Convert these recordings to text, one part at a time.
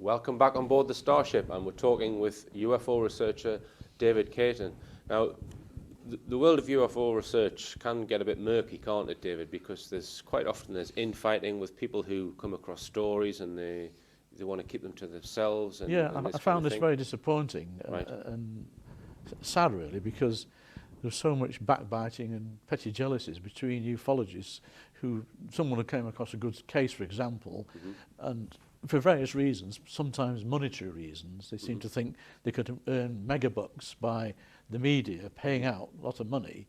Welcome back on board the Starship, and we're talking with UFO researcher David Cayton. Now, the world of UFO research can get a bit murky, can't it, David? Because there's infighting with people who come across stories and they want to keep them to themselves. And, Yeah, and I found this very disappointing Right. and sad, really, because there's so much backbiting and petty jealousies between ufologists someone who came across a good case, for example, and for various reasons, sometimes monetary reasons, they seem to think they could earn megabucks by the media paying out a lot of money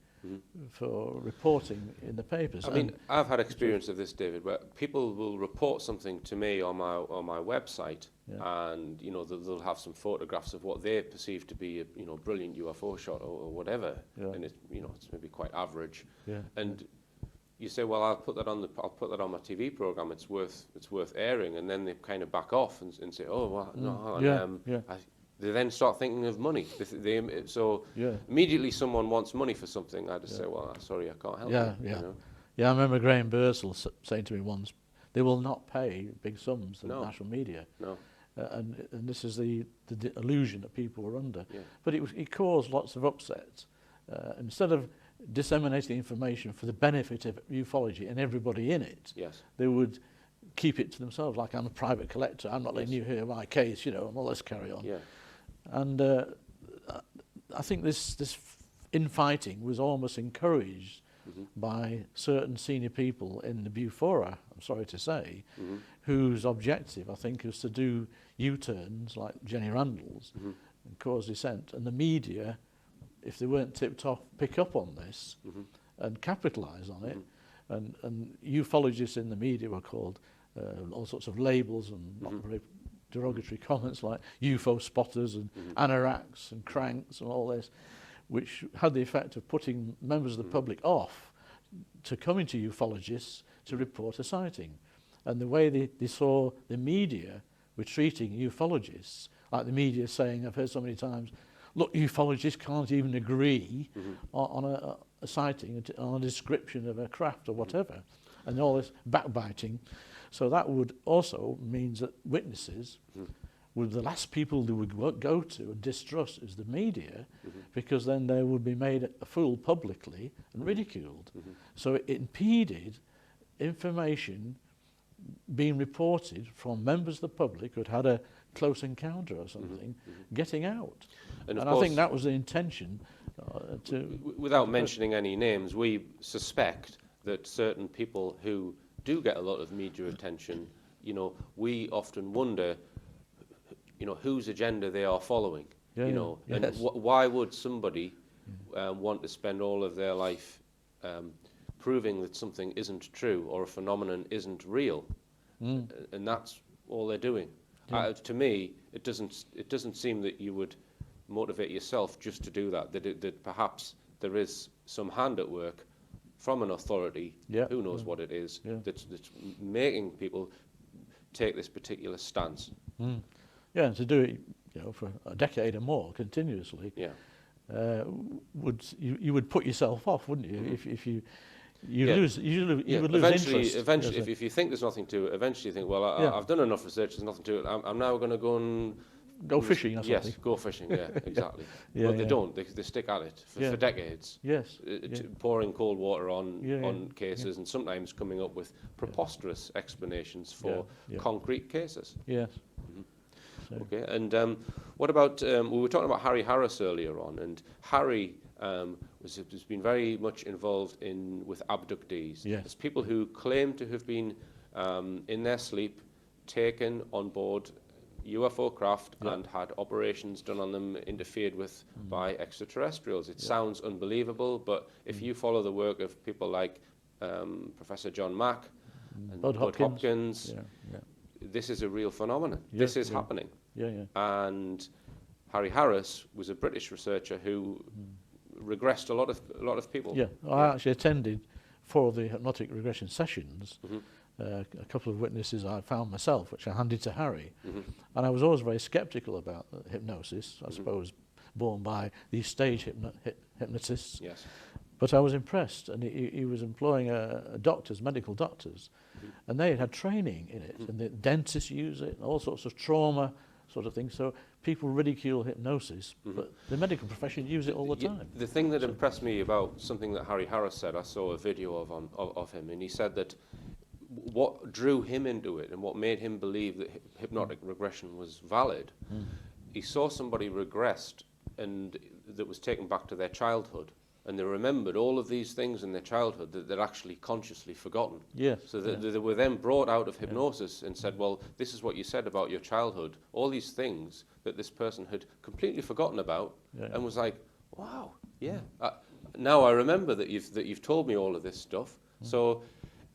for reporting in the papers. I mean, I've had experience of this, David, where people will report something to me on my website, and they'll have some photographs of what they perceive to be a brilliant UFO shot or whatever, and it's maybe quite average, and you say, well, I'll put that on my TV program. It's worth airing, and then they kind of back off and say, oh, well, no, they then start thinking of money. Immediately someone wants money for something, I just say, well, sorry, I can't help you. Yeah, I remember Graham Bursell saying to me once, they will not pay big sums to the national media. No. And this is the illusion that people were under. Yeah. But it caused lots of upsets. Instead of disseminating information for the benefit of ufology and everybody in it, they would keep it to themselves, like, I'm a private collector, I'm not letting you hear my case, well, let's carry on. Yeah. And I think this infighting was almost encouraged by certain senior people in the Bufora, I'm sorry to say, whose objective, I think, is to do U-turns like Jenny Randall's and cause dissent. And the media, if they weren't tipped off, pick up on this and capitalise on it. And ufologists in the media were called all sorts of labels and not very derogatory comments like UFO spotters and anoraks and cranks and all this, which had the effect of putting members of the public off to coming to ufologists to report a sighting. And the way they saw the media were treating ufologists, like the media saying, I've heard so many times, look, ufologists can't even agree on a sighting, on a description of a craft or whatever, and all this backbiting. So that would also means that witnesses would the last people they would go to and distrust is the media, because then they would be made a fool publicly and ridiculed. So it impeded information being reported from members of the public who had a close encounter or something, getting out. And I think that was the intention. Without mentioning any names, we suspect that certain people who do get a lot of media attention, we often wonder, whose agenda they are following, and why would somebody want to spend all of their life proving that something isn't true or a phenomenon isn't real, and that's all they're doing. To me, it doesn't seem that you would motivate yourself just to do that. That perhaps there is some hand at work from an authority, who knows what it is, that's making people take this particular stance. Yeah, and to do it, for a decade or more continuously, you would put yourself off, wouldn't you? If you would lose interest. Eventually, if you think there's nothing to it, eventually you think, well, I've done enough research, there's nothing to it. I'm now going to go and go fishing or something. Yes, go fishing. Yeah, exactly. But they don't. They stick at it for decades. Yes. Pouring cold water on cases and sometimes coming up with preposterous explanations for concrete cases. Yes. Okay. And what about? We were talking about Harry Harris earlier on, and Harry has been very much involved with abductees. Yes. There's people who claim to have been in their sleep taken on board UFO craft and had operations done on them interfered with by extraterrestrials. It sounds unbelievable, but if you follow the work of people like Professor John Mack and Bud Hopkins, this is a real phenomenon. This is happening. And Harry Harris was a British researcher who regressed a lot of people. I actually attended 4 of the hypnotic regression sessions. A couple of witnesses I found myself, which I handed to Harry. And I was always very sceptical about hypnosis, I suppose, born by these stage hypnotists. Yes. But I was impressed, and he was employing medical doctors, and they had training in it, and the dentists use it, and all sorts of trauma sort of things. So people ridicule hypnosis, but the medical profession use it all the time. The thing that impressed me about something that Harry Harris said, I saw a video of him, and he said that what drew him into it and what made him believe that hypnotic regression was valid, he saw somebody regressed and that was taken back to their childhood, and they remembered all of these things in their childhood that they'd actually consciously forgotten. Yes. So they were then brought out of hypnosis and said, well, this is what you said about your childhood, all these things that this person had completely forgotten about, and was like, wow, now I remember that you've told me all of this stuff. So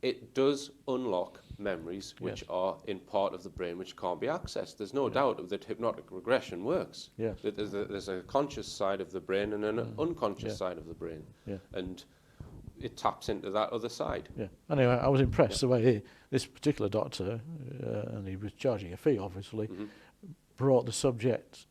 it does unlock memories which are in part of the brain which can't be accessed. There's no doubt that hypnotic regression works. Yes. That there's a conscious side of the brain and an unconscious side of the brain. Yeah. And it taps into that other side. Yeah. Anyway, I was impressed the way this particular doctor, and he was charging a fee, obviously, brought the subject,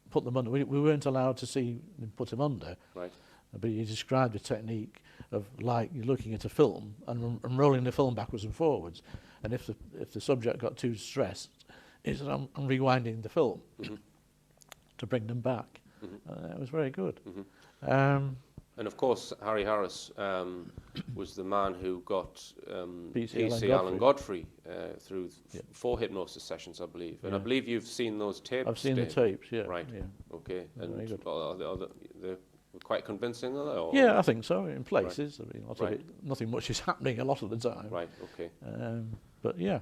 put them under. We weren't allowed to see them put him under. Right. But he described a technique of like you're looking at a film and rolling the film backwards and forwards, and if the subject got too stressed, he said, I'm rewinding the film to bring them back. It was very good. And of course, Harry Harris was the man who got P.C. Alan Godfrey through 4 hypnosis sessions, I believe. And I believe you've seen those tapes. I've seen the tapes, yeah. Right. Yeah. Okay. And they're quite convincing, are they? Or? Yeah, I think so. In places, I mean, of it, nothing much is happening a lot of the time. Right. Okay. But yeah,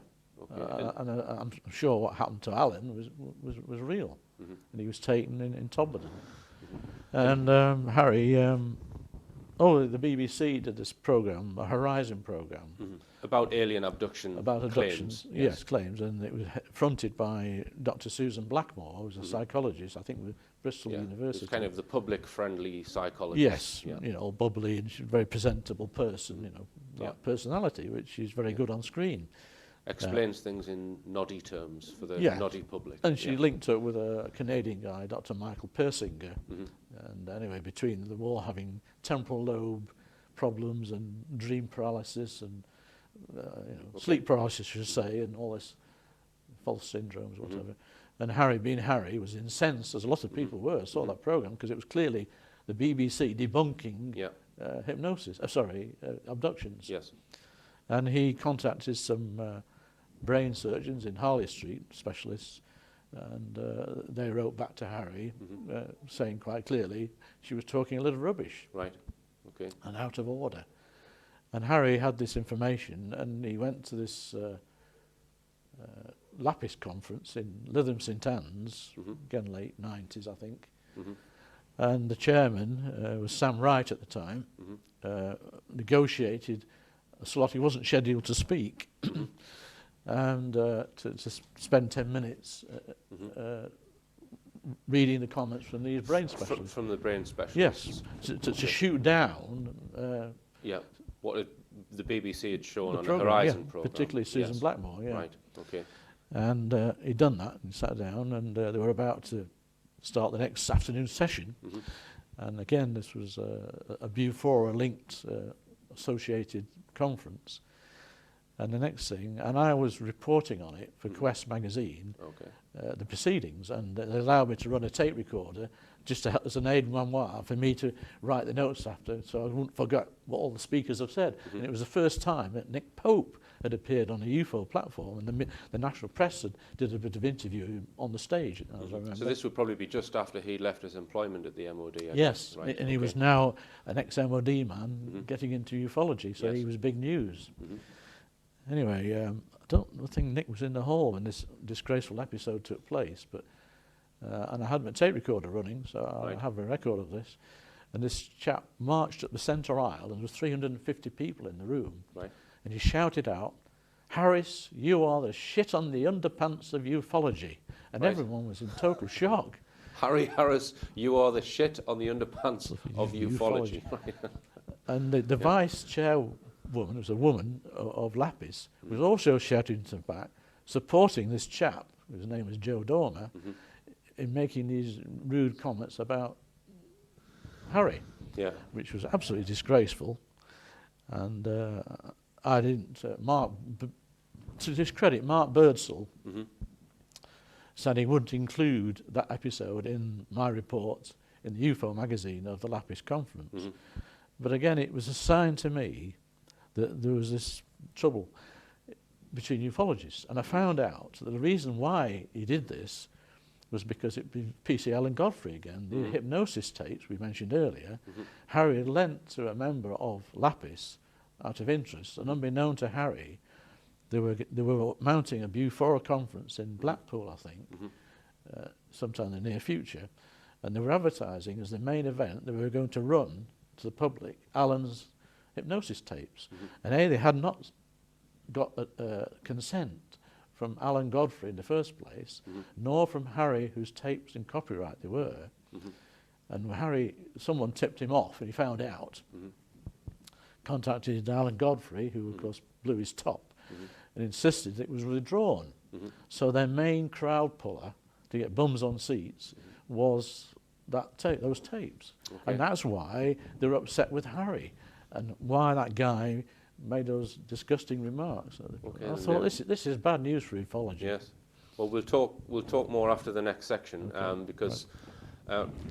and I'm sure what happened to Alan was real, and he was taken in Todmorden. And Harry, the BBC did this program, a Horizon program, about alien abduction. About abductions, yes, claims, and it was fronted by Dr. Susan Blackmore, who was a psychologist, I think, with Bristol University. It's kind of the public-friendly psychologist. Yes, you know, all bubbly and she's a very presentable person, you know, that personality, which she's very good on screen. Explains things in noddy terms for the noddy public. And she linked up with a Canadian guy, Dr. Michael Persinger. And anyway, between them all having temporal lobe problems and dream paralysis and sleep paralysis, I should say, and all this false syndromes, whatever. And Harry, being Harry, was incensed, as a lot of people were, saw that program, because it was clearly the BBC debunking abductions. Yes. And he contacted some brain surgeons in Harley Street, specialists, and they wrote back to Harry saying quite clearly she was talking a little rubbish. Right. Okay. And out of order. And Harry had this information, and he went to this Lapis conference in Lytham St Anne's, again late 90s, I think. And the chairman was Sam Wright at the time, negotiated a slot. He wasn't scheduled to speak, and to spend 10 minutes reading the comments from these brain specialists. From the brain specialists? Yes, to shoot down. What the BBC had shown on the Horizon programme. Particularly Susan Blackmore, Right, okay. And he'd done that and sat down, and they were about to start the next afternoon session. And again, this was a Bufora-linked associated conference. And the next thing, and I was reporting on it for Quest magazine, the proceedings, and they allowed me to run a tape recorder just to help as an aide-memoire for me to write the notes after, so I wouldn't forget what all the speakers have said. And it was the first time that Nick Pope had appeared on a UFO platform, and the national press did a bit of interview on the stage, as I remember. So this would probably be just after he left his employment at the MOD, I guess. Right. And he was now an ex-MOD man getting into ufology, so he was big news. Anyway, I don't think Nick was in the hall when this disgraceful episode took place, but and I had my tape recorder running, so I have a record of this. And this chap marched up the centre aisle, and there was 350 people in the room. Right. And he shouted out, "Harris, you are the shit on the underpants of ufology." And everyone was in total shock. Harry Harris, you are the shit on the underpants of ufology. And the vice chairwoman, who was a woman of Lapis, was also shouting to back, supporting this chap, whose name was Joe Dormer, in making these rude comments about Harry, which was absolutely disgraceful. And I didn't, to his credit, Mark Birdsall said he wouldn't include that episode in my report in the UFO magazine of the Lapis conference. But again, it was a sign to me that there was this trouble between ufologists. And I found out that the reason why he did this was because it was P.C. Allen Godfrey again, the hypnosis tapes we mentioned earlier. Harry had lent to a member of Lapis out of interest, and unbeknown to Harry, they were mounting a Bufora conference in Blackpool, I think, sometime in the near future, and they were advertising as the main event they were going to run to the public Allen's hypnosis tapes. And they had not got consent from Allen Godfrey in the first place, nor from Harry, whose tapes in copyright they were. And Harry, someone tipped him off, and he found out, contacted Allen Godfrey, who of course blew his top, and insisted that it was withdrawn. So their main crowd puller to get bums on seats was that those tapes. And that's why they were upset with Harry, and why that guy made those disgusting remarks. I thought this is bad news for ufology. Yes. Well, we'll talk more after the next section, because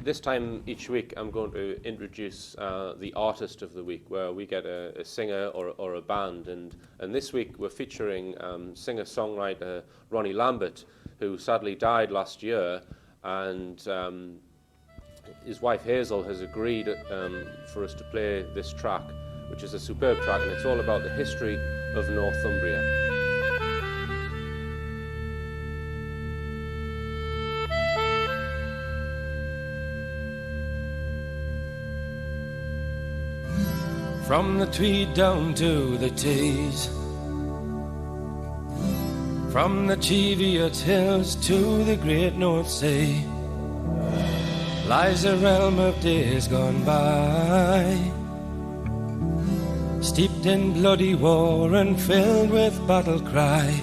this time each week I'm going to introduce the artist of the week, where we get a singer or a band, and this week we're featuring singer-songwriter Ronnie Lambert, who sadly died last year, and his wife Hazel has agreed for us to play this track, which is a superb track, and it's all about the history of Northumbria. From the Tweed down to the Tees, from the Cheviot Hills to the Great North Sea, lies a realm of days gone by, steeped in bloody war and filled with battle cry.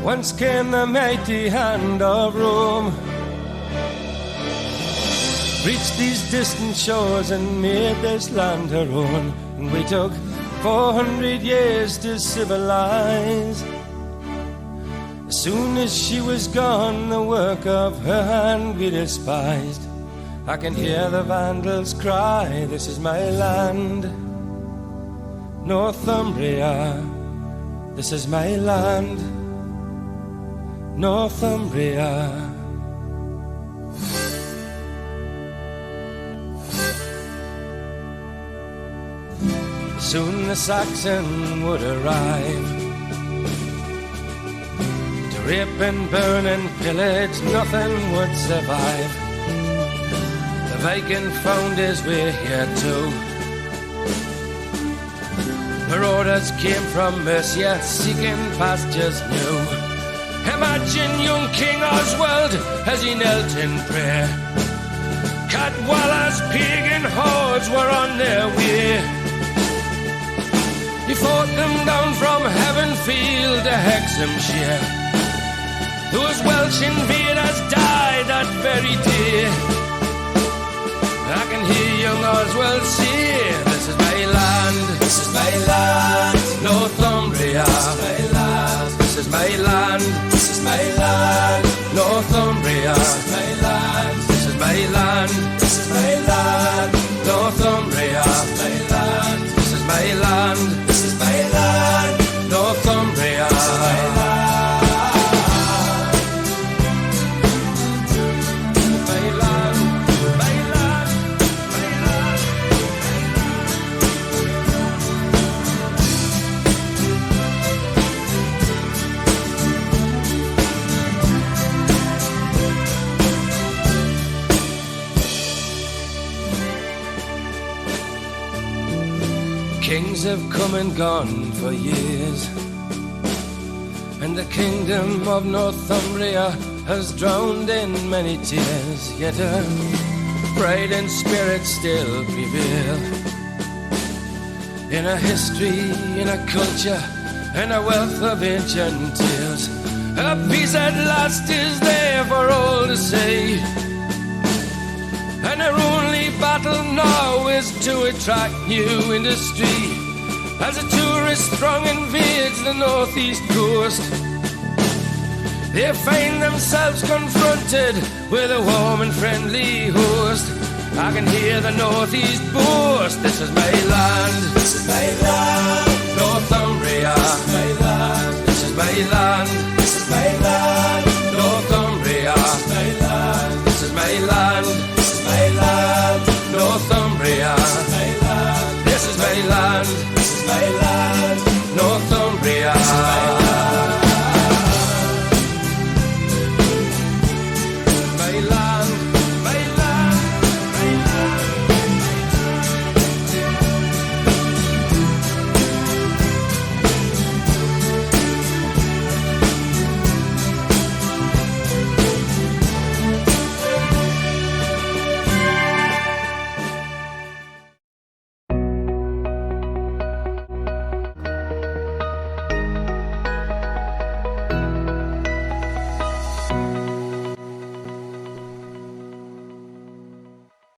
Once came the mighty hand of Rome, reached these distant shores and made this land her own. And we took 400 years to civilize. As soon as she was gone, the work of her hand we despised. I can hear the Vandals cry, this is my land, Northumbria, this is my land, Northumbria. Soon the Saxon would arrive to rape and burn and pillage, nothing would survive. The Viking found his way here too. Marauders came from Mercia, seeking pastures new. Imagine young King Oswald as he knelt in prayer. Cadwallader's pagan hordes were on their way. He fought them down from Heavenfield to Hexhamshire. Those Welsh invaders died that very day. I can hear young Oswald say, this is my land, this is my land, Northumbria, this is my land, this is my land, Northumbria, this is my land, this is my land, Northumbria, this is my land, this is my land, Northumbria, this is my land. Kings have come and gone for years, and the kingdom of Northumbria has drowned in many tears. Yet her pride and spirit still prevail, in a history, in a culture, and a wealth of ancient tales. A peace at last is there for all to see, and her only battle now is to attract new industry. as a tourist throng invades the northeast coast. They find themselves confronted with a warm and friendly host. I can hear the northeast boast, this is my land, this is my land, Northumbria, this is my land, this is my land, this is my land.